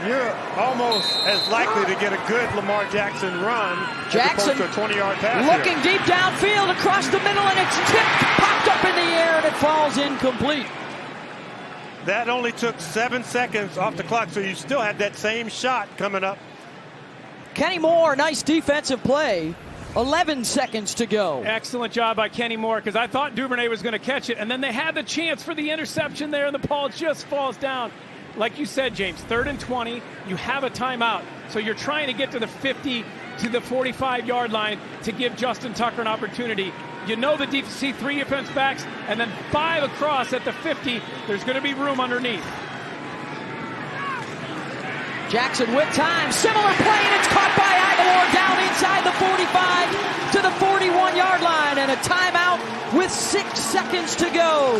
you're almost as likely to get a good Lamar Jackson run Jackson as opposed to a 20-yard pass looking here. deep downfield across the middle, and it's tipped, popped up in the air, and it falls incomplete. That only took 7 seconds off the clock, so you still had that same shot coming up. Kenny Moore, nice defensive play. 11 seconds to go. Excellent job by Kenny Moore, because I thought Duvernay was going to catch it, and then they had the chance for the interception there, and the ball just falls down. Like you said, James, 3rd and 20, you have a timeout. So you're trying to get to the 50 to the 45-yard line to give Justin Tucker an opportunity. You know the see 3 defense backs, and then 5 across at the 50. There's going to be room underneath. Jackson with time, similar play, and it's caught by Aguilar down inside the 45 to the 41-yard line, and a timeout with 6 seconds to go.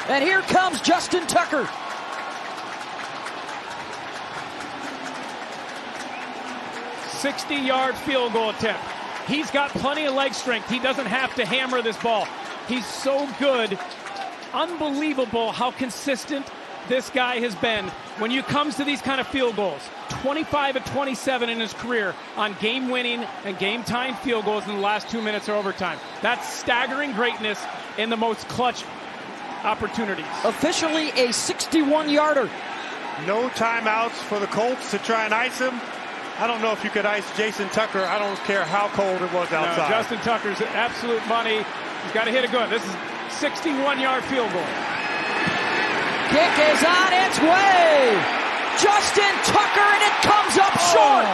And here comes Justin Tucker. '60-yard field goal attempt. He's got plenty of leg strength. He doesn't have to hammer this ball. He's so good. Unbelievable how consistent this guy has been when you comes to these kind of field goals. 25 of 27 in his career on game-winning and game-time field goals in the last 2 minutes or overtime. That's staggering greatness in the most clutch opportunities. Officially a 61-yarder. No timeouts for the Colts to try and ice him. I don't know if you could ice Jason Tucker. I don't care how cold it was outside. No, Justin Tucker's absolute money. He's got to hit it good. This is 61-yard field goal. Kick is on its way. Justin Tucker, and it comes up short.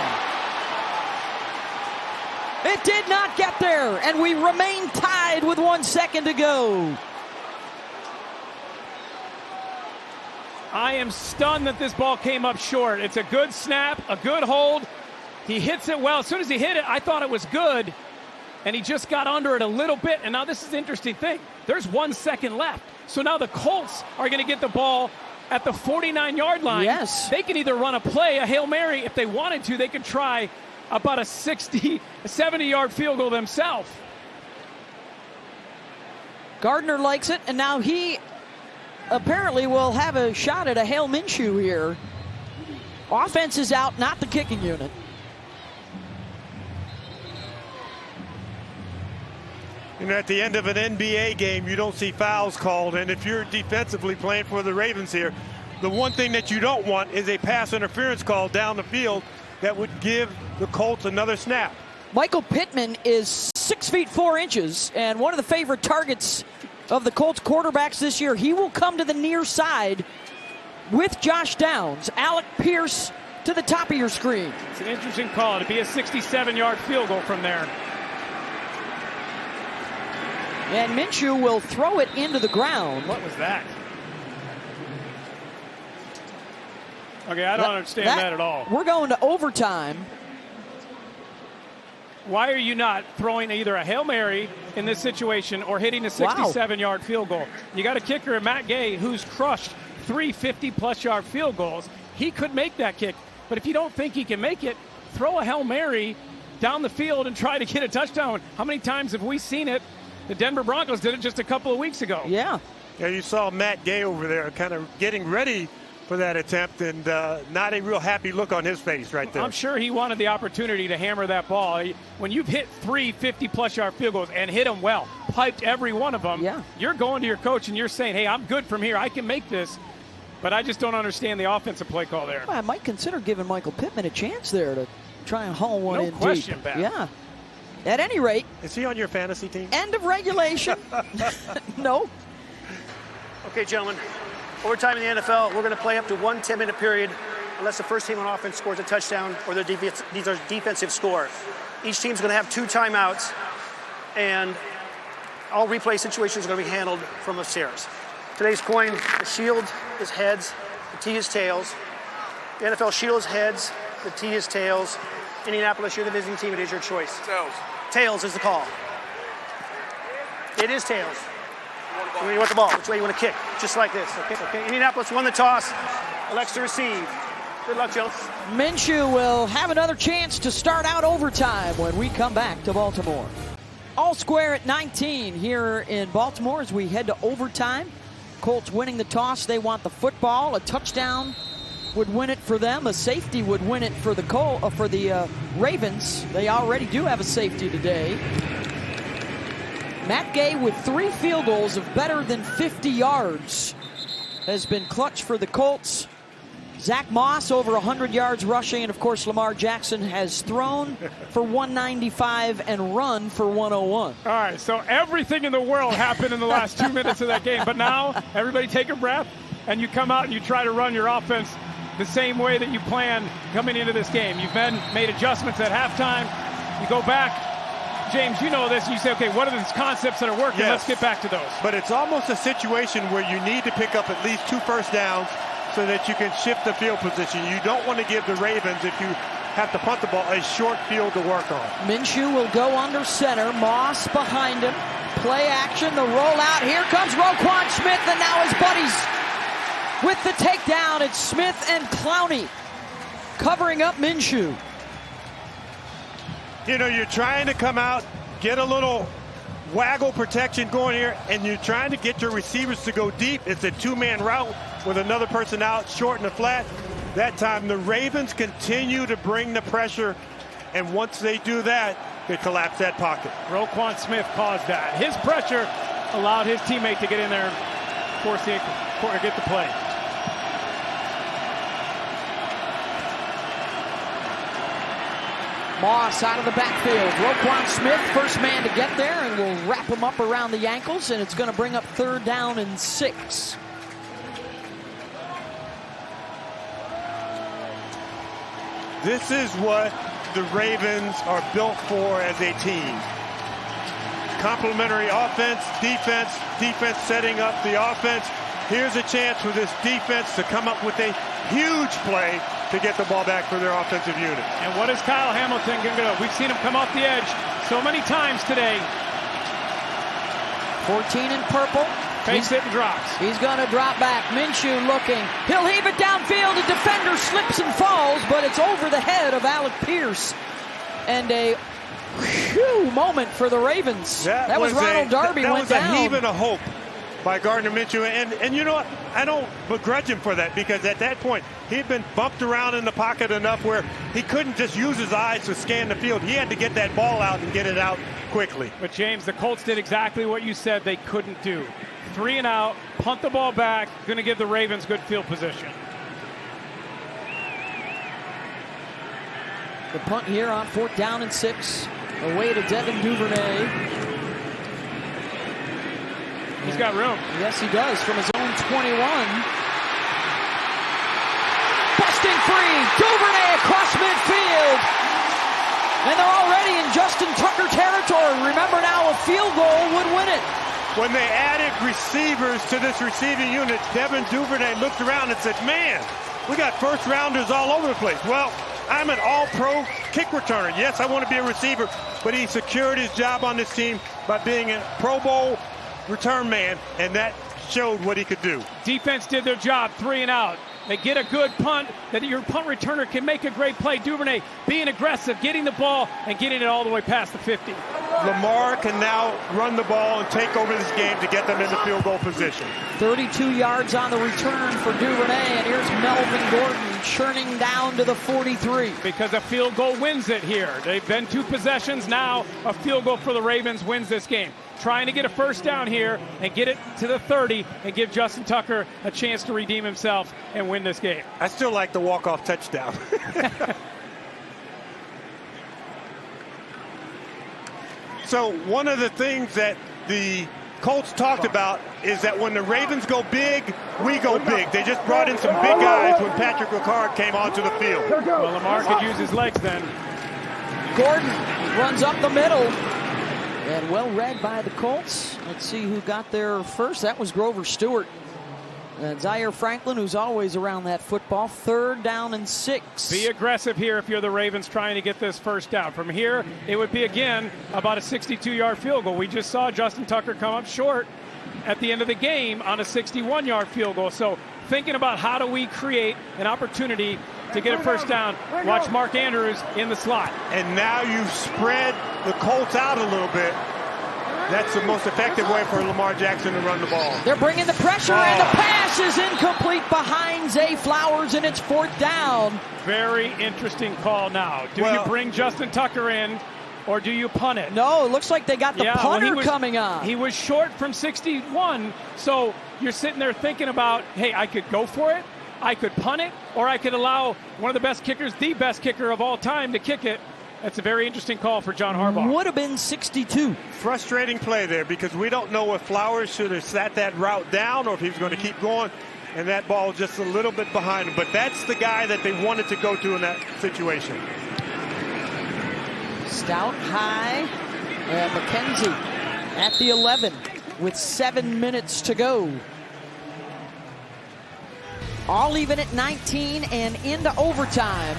It did not get there, and we remain tied with 1 second to go. I am stunned that this ball came up short. It's a good snap, a good hold. He hits it well. As soon as he hit it, I thought it was good, and he just got under it a little bit. And now this is the interesting thing. There's 1 second left. So now the Colts are going to get the ball at the 49-yard line. Yes. They can either run a play, a Hail Mary. If they wanted to, they could try about a 60, 70-yard field goal themselves. Gardner likes it, and now he apparently will have a shot at a Hail Minshew here. Offense is out, not the kicking unit. You know, at the end of an NBA game, you don't see fouls called. And if you're defensively playing for the Ravens here, the one thing that you don't want is a pass interference call down the field that would give the Colts another snap. Michael Pittman is 6 feet 4 inches and one of the favorite targets of the Colts quarterbacks this year. He will come to the near side with Josh Downs. Alec Pierce to the top of your screen. It's an interesting call. It'd be a 67-yard field goal from there. And Minshew will throw it into the ground. What was that? Okay, I don't understand that at all. We're going to overtime. Why are you not throwing either a Hail Mary in this situation or hitting a 67-yard field goal? You got a kicker, Matt Gay, who's crushed 3 50-plus yard field goals. He could make that kick. But if you don't think he can make it, throw a Hail Mary down the field and try to get a touchdown. How many times have we seen it? The Denver Broncos did it just a couple of weeks ago. Yeah. Yeah, you saw Matt Gay over there kind of getting ready for that attempt, and not a real happy look on his face right there. I'm sure he wanted the opportunity to hammer that ball. When you've hit 3 50-plus yard field goals and hit them well, piped every one of them, you're going to your coach and you're saying, hey, I'm good from here. I can make this. But I just don't understand the offensive play call there. Well, I might consider giving Michael Pittman a chance there to try and haul one in deep. No question, Pat. Yeah. At any rate. Is he on your fantasy team? End of regulation. No. Okay, gentlemen. Overtime in the NFL, we're going to play up to 1 10-minute period unless the first team on offense scores a touchdown or these are defensive score. Each team's going to have 2 timeouts, and all replay situations are going to be handled from upstairs. Today's coin, the shield is heads, the T is tails. The NFL shield is heads, the T is tails. Indianapolis, you're the visiting team. It is your choice. Tails. Tails is the call. It is tails. Where you want the ball, which way you want to kick, just like this. Okay. Indianapolis won the toss, elects to receive. Good luck, Joe. Minshew will have another chance to start out overtime when we come back to Baltimore. All square at 19 here in Baltimore as we head to overtime. Colts winning the toss. They want the football, a touchdown would win it for them. A safety would win it for the Ravens. They already do have a safety today. Matt Gay with 3 field goals of better than 50 yards has been clutch for the Colts. Zach Moss over 100 yards rushing, and of course Lamar Jackson has thrown for 195 and run for 101. All right, so everything in the world happened in the last 2 minutes of that game, but now everybody take a breath and you come out and you try to run your offense the same way that you planned coming into this game. You've made adjustments at halftime. You go back, James, you know this, and you say, okay, what are these concepts that are working? Yes. Let's get back to those. But it's almost a situation where you need to pick up at least 2 first downs so that you can shift the field position. You don't want to give the Ravens, if you have to punt the ball, a short field to work on. Minshew will go under center. Moss behind him. Play action, the rollout. Here comes Roquan Smith, and now his buddies with the takedown. It's Smith and Clowney covering up Minshew. You know, you're trying to come out, get a little waggle protection going here, and you're trying to get your receivers to go deep. It's a 2-man route with another person out short in the flat. That time the Ravens continue to bring the pressure, and once they do that, they collapse that pocket. Roquan Smith caused that. His pressure allowed his teammate to get in there and force the get the play. Moss out of the backfield. Roquan Smith, first man to get there, and will wrap him up around the ankles, and it's going to bring up 3rd down and 6. This is what the Ravens are built for as a team. Complementary offense, defense setting up the offense. Here's a chance for this defense to come up with a huge play to get the ball back for their offensive unit. And what is Kyle Hamilton going to do? We've seen him come off the edge so many times today. 14 in purple. Fakes it and drops. He's going to drop back. Minshew looking. He'll heave it downfield. The defender slips and falls, but it's over the head of Alec Pierce. And a moment for the Ravens. That was Ronald Darby went down. That was a heave and a hope by Gardner Minshew. And you know what? I don't begrudge him for that, because at that point, he'd been bumped around in the pocket enough where he couldn't just use his eyes to scan the field. He had to get that ball out and get it out quickly. But James, the Colts did exactly what you said they couldn't do. 3 and out, punt the ball back, going to give the Ravens good field position. The punt here on 4th down and 6. Away to Devin Duvernay. He's got room. Yes, he does, from his own 21. Busting free, Duvernay across midfield. And they're already in Justin Tucker territory. Remember now, a field goal would win it. When they added receivers to this receiving unit, Devin Duvernay looked around and said, man, we got first rounders all over the place. Well, I'm an all-pro kick returner. Yes, I want to be a receiver, but he secured his job on this team by being a Pro Bowl return man, and that showed what he could do. Defense did their job, 3 and out. They get a good punt that your punt returner can make a great play. Duvernay being aggressive, getting the ball, and getting it all the way past the 50. Lamar can now run the ball and take over this game to get them into field goal position. 32 yards on the return for Duvernay, and here's Melvin Gordon churning down to the 43. Because a field goal wins it here. They've been 2 possessions. Now a field goal for the Ravens wins this game. Trying to get a first down here and get it to the 30 and give Justin Tucker a chance to redeem himself and win this game. I still like the walk-off touchdown. So one of the things that the Colts talked about is that when the Ravens go big, we go big. They just brought in some big guys when Patrick Ricard came onto the field. Well, Lamar could use his legs then. Gordon runs up the middle. And well read by the Colts. Let's see who got there first. That was Grover Stewart. And Zaire Franklin, who's always around that football. 3rd down and 6. Be aggressive here if you're the Ravens trying to get this first down. From here, it would be, again, about a 62-yard field goal. We just saw Justin Tucker come up short at the end of the game on a 61-yard field goal. So thinking about how do we create an opportunity to get a first down. Watch Mark Andrews in the slot. And now you've spread the Colts out a little bit. That's the most effective way for Lamar Jackson to run the ball. They're bringing the pressure, and the pass is incomplete behind Zay Flowers, and it's 4th down. Very interesting call now. Do you bring Justin Tucker in, or do you punt it? No, it looks like they got the punter coming on. He was short from 61, so you're sitting there thinking about, hey, I could go for it, I could punt it, or I could allow one of the best kickers, the best kicker of all time, to kick it. That's a very interesting call for John Harbaugh. Would have been 62. Frustrating play there because we don't know if Flowers should have sat that route down or if he was going to keep going, and that ball just a little bit behind him. But that's the guy that they wanted to go to in that situation. Stout high, and McKenzie at the 11 with 7 minutes to go. All even at 19 and into overtime.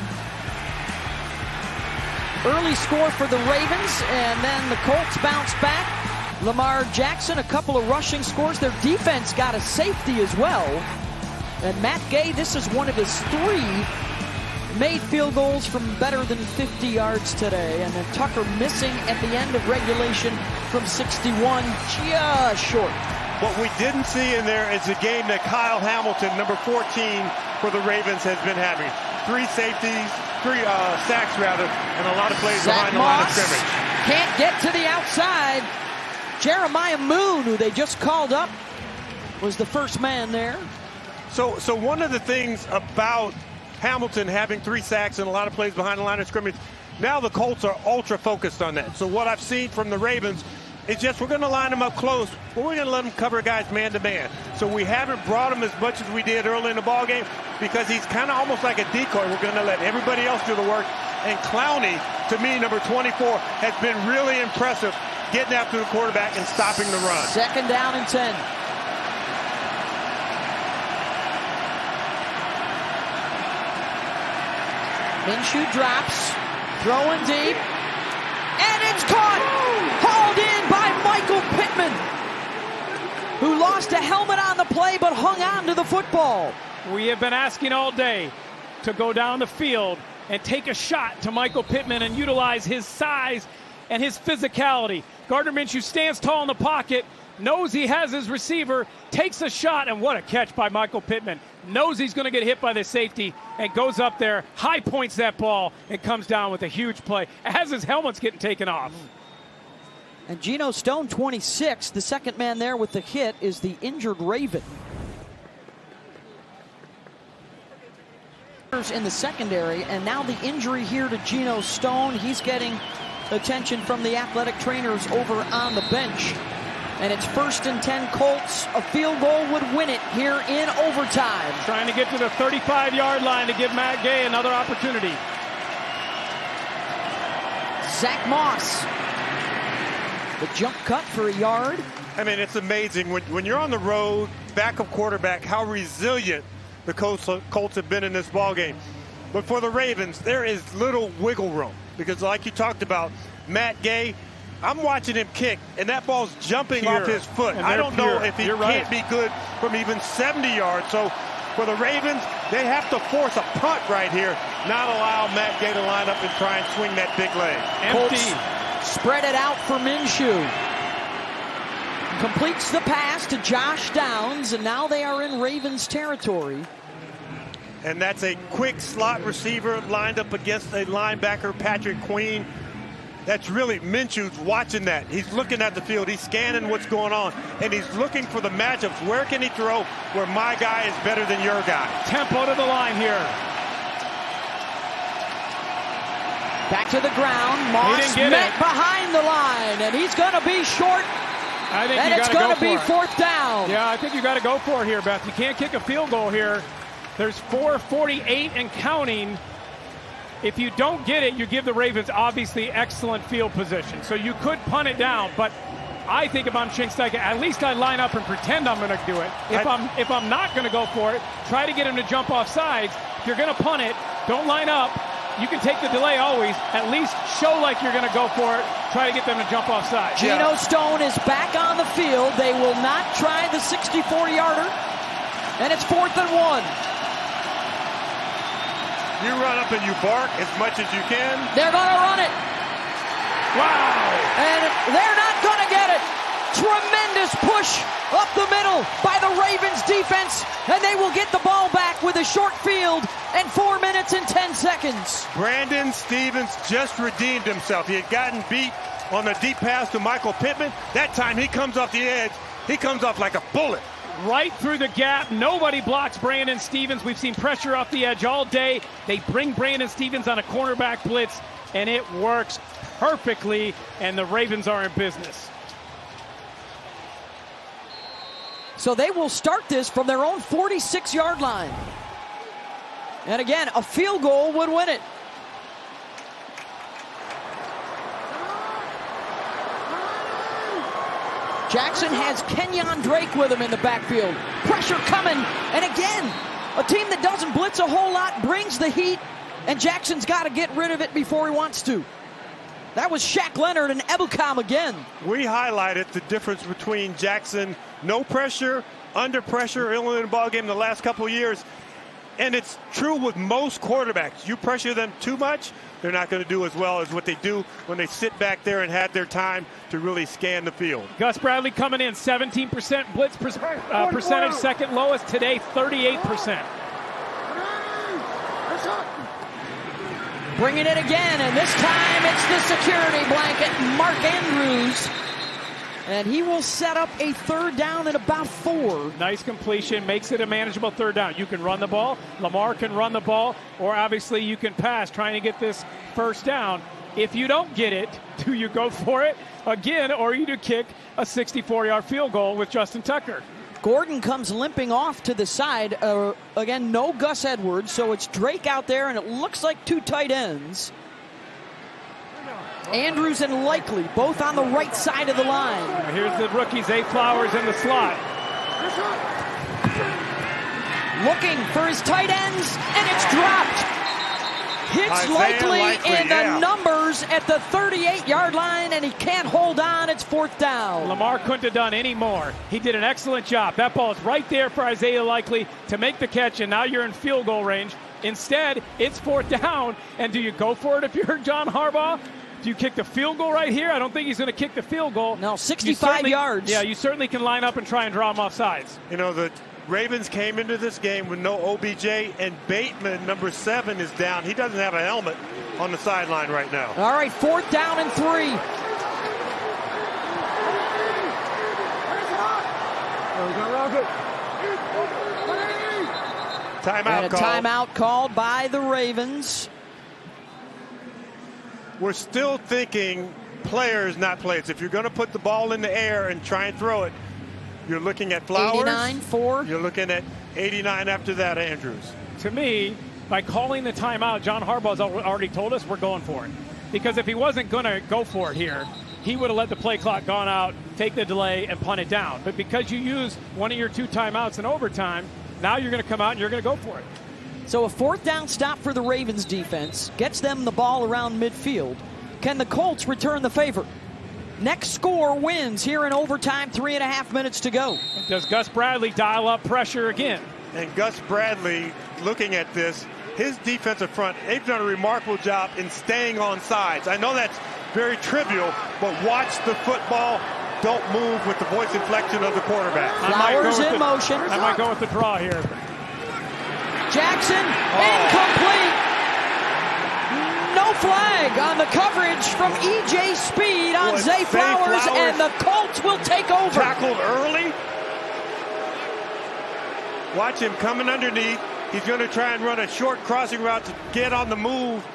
Early score for the Ravens, and then the Colts bounce back. Lamar Jackson, a couple of rushing scores. Their defense got a safety as well. And Matt Gay, this is one of his 3 made field goals from better than 50 yards today. And then Tucker missing at the end of regulation from 61, just short. What we didn't see in there is a game that Kyle Hamilton, number 14 for the Ravens, has been having. 3 safeties, 3 sacks rather, and a lot of plays behind the line of scrimmage. Can't get to the outside. Jeremiah Moon, who they just called up, was the first man there. So one of the things about Hamilton having 3 sacks and a lot of plays behind the line of scrimmage, now the Colts are ultra focused on that. So what I've seen from the Ravens is just we're going to line them up close, but we're going to let them cover guys man-to-man. So we haven't brought him as much as we did early in the ballgame because he's kind of almost like a decoy. We're going to let everybody else do the work. And Clowney, to me, number 24, has been really impressive getting after the quarterback and stopping the run. 2nd down and 10. Minshew drops, throwing deep, and it's caught! Hauled in by Michael Pittman, who lost a helmet on the play but hung on to the football. We have been asking all day to go down the field and take a shot to Michael Pittman and utilize his size and his physicality. Gardner Minshew stands tall in the pocket, knows he has his receiver, takes a shot, and what a catch by Michael Pittman. Knows he's going to get hit by the safety and goes up there, high points that ball, and comes down with a huge play as his helmet's getting taken off. And Geno Stone, 26, the second man there with the hit is the injured Raven. In the secondary, and now the injury here to Geno Stone. He's getting attention from the athletic trainers over on the bench. And it's 1st and 10 Colts. A field goal would win it here in overtime. Trying to get to the 35-yard line to give Matt Gay another opportunity. Zach Moss. The jump cut for a yard. I mean, it's amazing when you're on the road, backup quarterback, how resilient the Colts have been in this ballgame. But for the Ravens, there is little wiggle room because, like you talked about, Matt Gay, I'm watching him kick, and that ball's jumping off his foot. I don't know if he can't be good from even 70 yards. So for the Ravens, they have to force a punt right here, not allow Matt Gay to line up and try and swing that big leg. Colts spread it out for Minshew. Completes the pass to Josh Downs, and now they are in Ravens territory. And that's a quick slot receiver lined up against a linebacker, Patrick Queen. That's really, Minshew's watching that. He's looking at the field. He's scanning what's going on. And he's looking for the matchups. Where can he throw where my guy is better than your guy? Tempo to the line here. Back to the ground. Moss met behind the line, and he's going to be short. I think and it's going to be 4th down. Yeah, I think you got to go for it here, Beth. You can't kick a field goal here. There's 4:48 and counting. If you don't get it, you give the Ravens obviously excellent field position. So you could punt it down, but I think if I'm Shane Steichen, at least I line up and pretend I'm going to do it. If I'm not going to go for it, try to get him to jump off sides. If you're going to punt it, don't line up. You can take the delay always. At least show like you're going to go for it. Try to get them to jump off sides. Geno Stone is back on the field. They will not try the 64-yarder. And it's 4th and 1. You run up and you bark as much as you can. They're going to run it. Wow. And they're not going to get it. Tremendous push up the middle by the Ravens defense, and they will get the ball back with a short field and 4 minutes and 10 seconds. Brandon Stephens just redeemed himself. He had gotten beat on a deep pass to Michael Pittman. That time he comes off the edge. He comes off like a bullet. Right through the gap. Nobody blocks Brandon Stephens. We've seen pressure off the edge all day. They bring Brandon Stephens on a cornerback blitz, and it works perfectly, and the Ravens are in business. So they will start this from their own 46-yard line. And again, a field goal would win it. Jackson has Kenyon Drake with him in the backfield. Pressure coming, and again, a team that doesn't blitz a whole lot brings the heat, and Jackson's got to get rid of it before he wants to. That was Shaq Leonard and Ebukam again. We highlighted the difference between Jackson, no pressure, under pressure, early in the ball game the last couple of years. And it's true with most quarterbacks. You pressure them too much, they're not going to do as well as what they do when they sit back there and have their time to really scan the field. Gus Bradley coming in, 17% blitz percentage, second lowest. Today, 38%. Bringing it again, and this time it's the security blanket, Mark Andrews. And he will set up a third down in about 4. Nice completion, makes it a manageable third down. You can run the ball, Lamar can run the ball, or obviously you can pass, trying to get this first down. If you don't get it, do you go for it again, or you do kick a 64-yard field goal with Justin Tucker? Gordon comes limping off to the side. Again, no Gus Edwards, so it's Drake out there, and it looks like 2 tight ends. Andrews and Likely, both on the right side of the line. Here's the rookie, Zay Flowers in the slot. Looking for his tight ends, and it's dropped. Hits Likely in the numbers at the 38-yard line, and he can't hold on. It's 4th down. Lamar couldn't have done any more. He did an excellent job. That ball is right there for Isaiah Likely to make the catch, and now you're in field goal range. Instead, it's 4th down, and do you go for it if you're John Harbaugh? Do you kick the field goal right here? I don't think he's going to kick the field goal. No, 65 yards. Yeah, you certainly can line up and try and draw him off sides. You know, the Ravens came into this game with no OBJ, and Bateman, number 7, is down. He doesn't have a helmet on the sideline right now. All right, 4th down and 3. Timeout called. Timeout called by the Ravens. We're still thinking players, not plays. If you're going to put the ball in the air and try and throw it, you're looking at Flowers. 89-4. You're looking at 89 after that, Andrews. To me, by calling the timeout, John Harbaugh's already told us we're going for it. Because if he wasn't going to go for it here, he would have let the play clock gone out, take the delay, and punt it down. But because you use one of your 2 timeouts in overtime, now you're going to come out and you're going to go for it. So a 4th down stop for the Ravens defense gets them the ball around midfield. Can the Colts return the favor? Next score wins here in overtime, 3.5 minutes to go. Does Gus Bradley dial up pressure again? And Gus Bradley, looking at this, his defensive front, they've done a remarkable job in staying on sides. I know that's very trivial, but watch the football. Don't move with the voice inflection of the quarterback. Flowers in motion. I might go with the draw here. Jackson, incomplete. No flag on the coverage from E.J. Speed on Zay Flowers, and the Colts will take over. Tackled early. Watch him coming underneath. He's going to try and run a short crossing route to get on the move.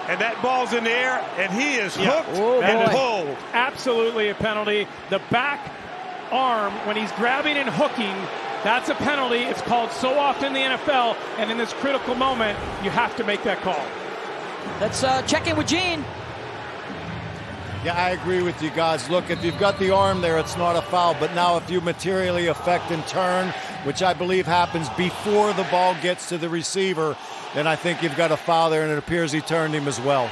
And that ball's in the air, and he is hooked and pulled. Absolutely a penalty. The back arm, when he's grabbing and hooking, that's a penalty. It's called so often in the NFL, and in this critical moment, you have to make that call. Let's check in with Gene. Yeah, I agree with you guys. Look, if you've got the arm there, it's not a foul. But now if you materially affect and turn, which I believe happens before the ball gets to the receiver, then I think you've got a foul there, and it appears he turned him as well.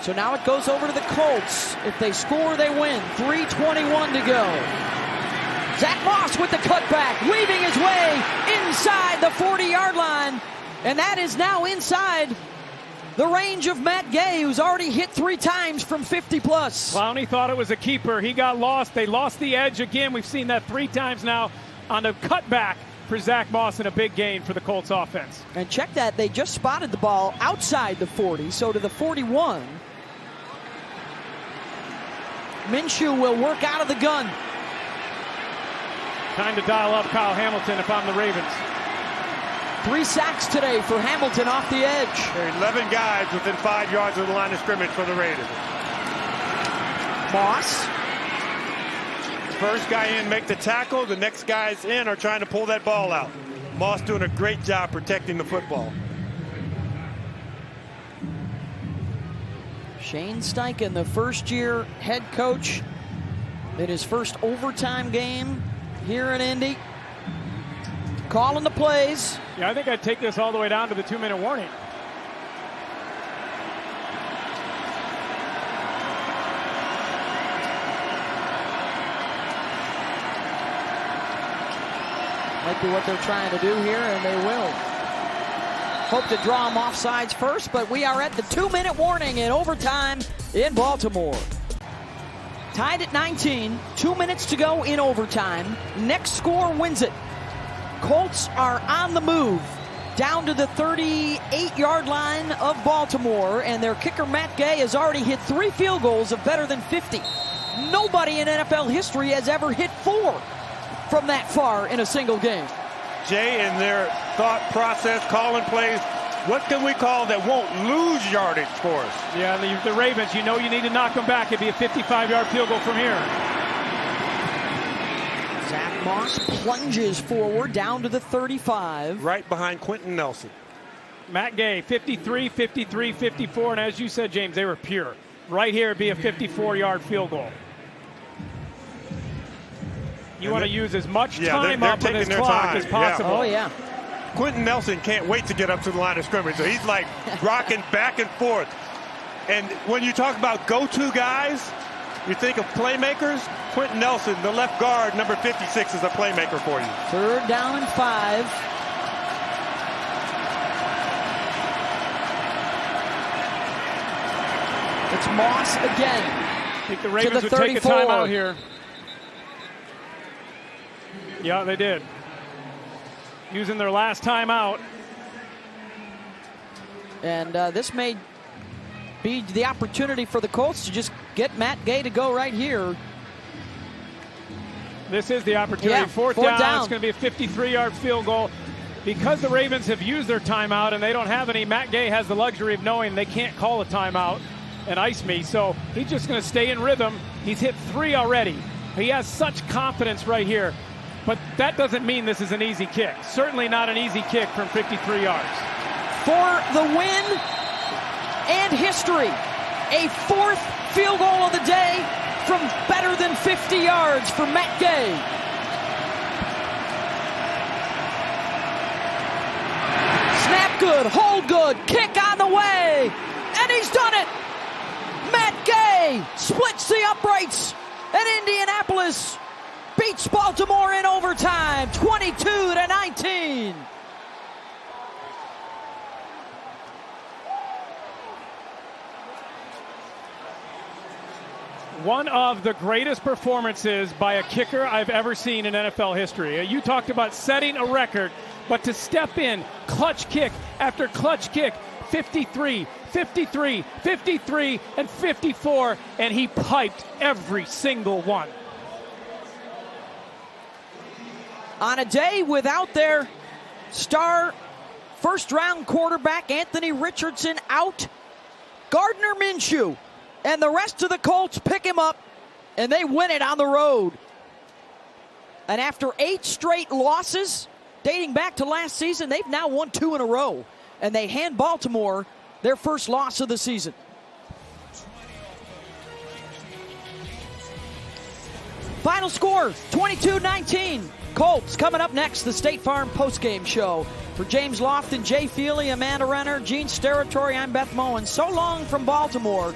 So now it goes over to the Colts. If they score, they win. 3:21 to go. Zach Moss with the cutback, weaving his way inside the 40-yard line. And that is now inside the range of Matt Gay, who's already hit 3 times from 50 plus. Clowney thought it was a keeper. He got lost. They lost the edge again. We've seen that 3 times now on a cutback for Zach Moss, and a big gain for the Colts offense. And check that, they just spotted the ball outside the 40, so to the 41. Minshew will work out of the gun. Time to dial up Kyle Hamilton if I'm the Ravens. 3 sacks today for Hamilton off the edge. There are 11 guys within 5 yards of the line of scrimmage for the Raiders. Moss. First guy in, make the tackle. The next guys in are trying to pull that ball out. Moss doing a great job protecting the football. Shane Steichen, the first-year head coach in his first overtime game here in Indy. Calling the plays. Yeah, I think I'd take this all the way down to the 2-minute warning. Might be what they're trying to do here, and they will. Hope to draw them offsides first, but we are at the 2-minute warning in overtime in Baltimore. Tied at 19, 2 minutes to go in overtime. Next score wins it. Colts are on the move down to the 38-yard line of Baltimore, and their kicker Matt Gay has already hit 3 field goals of better than 50. Nobody in NFL history has ever hit 4 from that far in a single game. Jay, in their thought process, calling plays, what can we call that won't lose yardage for us? Yeah, the Ravens, you know you need to knock them back. It'd be a 55-yard field goal from here. Zach Moss plunges forward down to the 35. Right behind Quentin Nelson. Matt Gay, 53, 53, 54, and as you said, James, they were pure. Right here, it'd be a 54-yard field goal. You want to use as much time up on this clock as possible. Oh, yeah. Quentin Nelson can't wait to get up to the line of scrimmage. So he's like rocking back and forth. And when you talk about go-to guys, you think of playmakers. Quentin Nelson, the left guard, number 56, is a playmaker for you. 3rd down and 5. It's Moss again. I think the Ravens would take a timeout here. Yeah, they did. Using their last timeout. And this may be the opportunity for the Colts to just get Matt Gay to go right here. This is the opportunity. Yeah, fourth down. It's going to be a 53-yard field goal. Because the Ravens have used their timeout and they don't have any, Matt Gay has the luxury of knowing they can't call a timeout and ice me. So he's just going to stay in rhythm. He's hit 3 already. He has such confidence right here. But that doesn't mean this is an easy kick. Certainly not an easy kick from 53 yards. For the win and history. A 4th field goal of the day from better than 50 yards for Matt Gay. Snap good, hold good, kick on the way, and he's done it. Matt Gay splits the uprights, and Indianapolis beats Baltimore in overtime, 22-19. One of the greatest performances by a kicker I've ever seen in NFL history. You talked about setting a record, but to step in, clutch kick after clutch kick, 53, 53, 53, and 54, and he piped every single one. On a day without their star first-round quarterback Anthony Richardson out, Gardner Minshew and the rest of the Colts pick him up, and they win it on the road. And after 8 straight losses, dating back to last season, they've now won 2 in a row, and they hand Baltimore their first loss of the season. Final score, 22-19. Colts coming up next, the State Farm postgame show. For James Lofton, Jay Feely, Amanda Renner, Gene Steratore, I'm Beth Moen. So long from Baltimore.